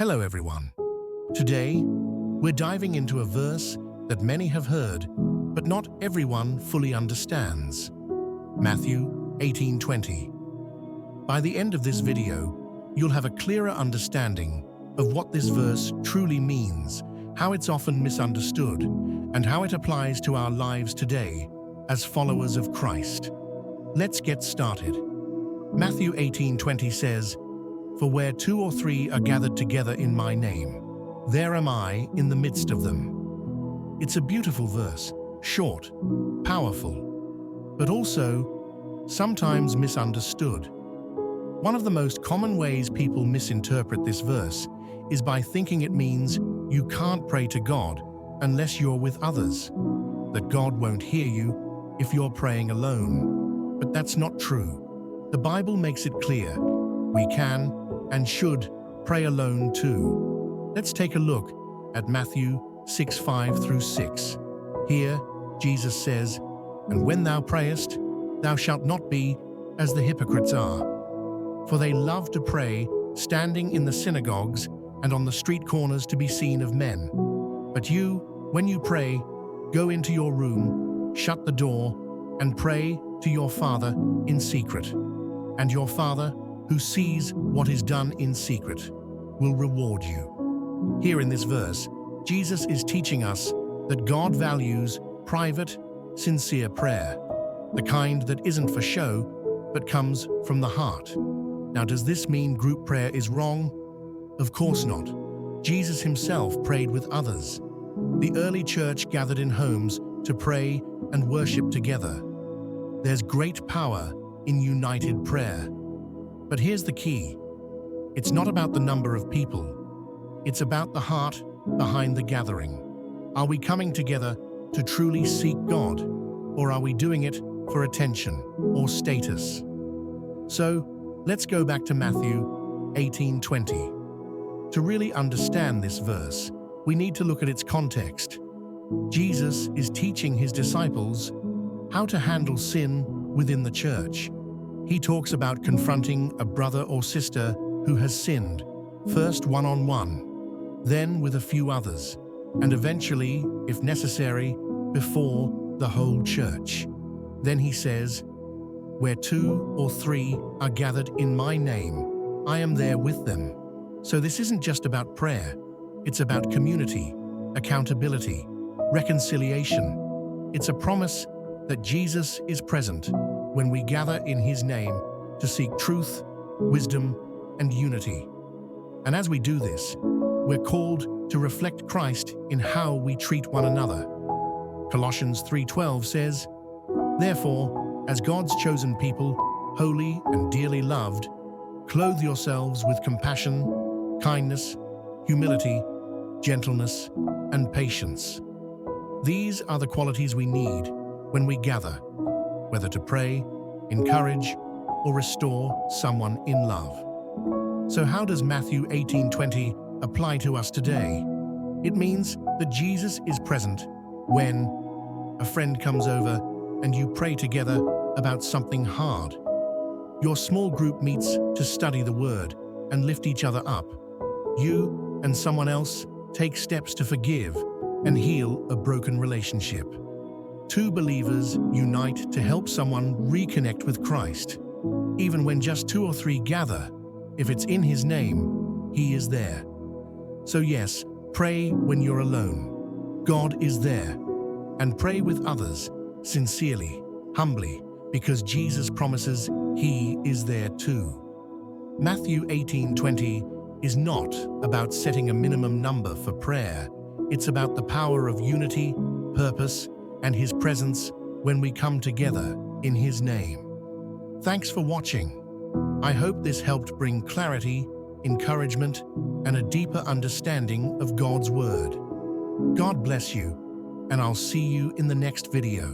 Hello everyone. Today, we're diving into a verse that many have heard, but not everyone fully understands. Matthew 18:20. By the end of this video, you'll have a clearer understanding of what this verse truly means, how it's often misunderstood, and how it applies to our lives today as followers of Christ. Let's get started. Matthew 18:20 says, "For where two or three are gathered together in my name, there am I in the midst of them." It's a beautiful verse, short, powerful, but also sometimes misunderstood. One of the most common ways people misinterpret this verse is by thinking it means you can't pray to God unless you're with others, that God won't hear you if you're praying alone. But that's not true. The Bible makes it clear we can and should pray alone too. Let's take a look at Matthew 6:5-6. Here, Jesus says, "And when thou prayest, thou shalt not be as the hypocrites are, for they love to pray standing in the synagogues and on the street corners to be seen of men. But you, when you pray, go into your room, shut the door, and pray to your Father in secret. And your Father, who sees what is done in secret, will reward you." Here in this verse, Jesus is teaching us that God values private, sincere prayer, the kind that isn't for show, but comes from the heart. Now, does this mean group prayer is wrong? Of course not. Jesus himself prayed with others. The early church gathered in homes to pray and worship together. There's great power in united prayer. But here's the key. It's not about the number of people. It's about the heart behind the gathering. Are we coming together to truly seek God, or are we doing it for attention or status? So, let's go back to Matthew 18:20. To really understand this verse, we need to look at its context. Jesus is teaching his disciples how to handle sin within the church. He talks about confronting a brother or sister who has sinned, first one-on-one, then with a few others, and eventually, if necessary, before the whole church. Then he says, "Where two or three are gathered in my name, I am there with them." So this isn't just about prayer, it's about community, accountability, reconciliation. It's a promise that Jesus is present when we gather in his name to seek truth, wisdom, and unity. And as we do this, we're called to reflect Christ in how we treat one another. Colossians 3:12 says, "Therefore, as God's chosen people, holy and dearly loved, clothe yourselves with compassion, kindness, humility, gentleness, and patience." These are the qualities we need when we gather, whether to pray, encourage, or restore someone in love. So how does Matthew 18:20 apply to us today? It means that Jesus is present when a friend comes over and you pray together about something hard. Your small group meets to study the Word and lift each other up. You and someone else take steps to forgive and heal a broken relationship. Two believers unite to help someone reconnect with Christ. Even when just two or three gather, if it's in his name, he is there. So yes, pray when you're alone. God is there. And pray with others, sincerely, humbly, because Jesus promises he is there too. Matthew 18:20 is not about setting a minimum number for prayer. It's about the power of unity, purpose, and his presence when we come together in his name. Thanks for watching. I hope this helped bring clarity, encouragement, and a deeper understanding of God's Word. God bless you, and I'll see you in the next video.